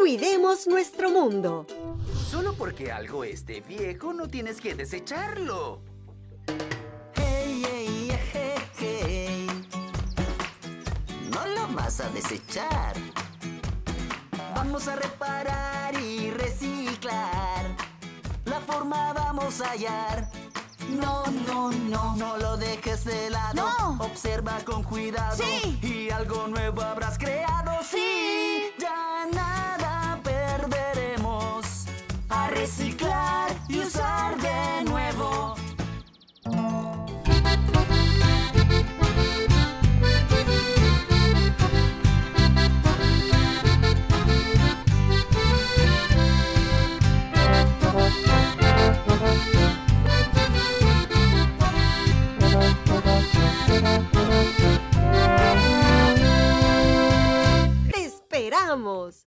Cuidemos nuestro mundo. Solo porque algo esté viejo no tienes que desecharlo. Hey, hey, hey, hey. No lo vas a desechar. Vamos a reparar y reciclar. La forma vamos a hallar. No, no, no, no lo dejes de lado. No. Observa con cuidado. Sí. Y algo nuevo habrás creado. Sí, ya nada perderemos. A reciclar y usar de nuevo. ¡Te esperamos!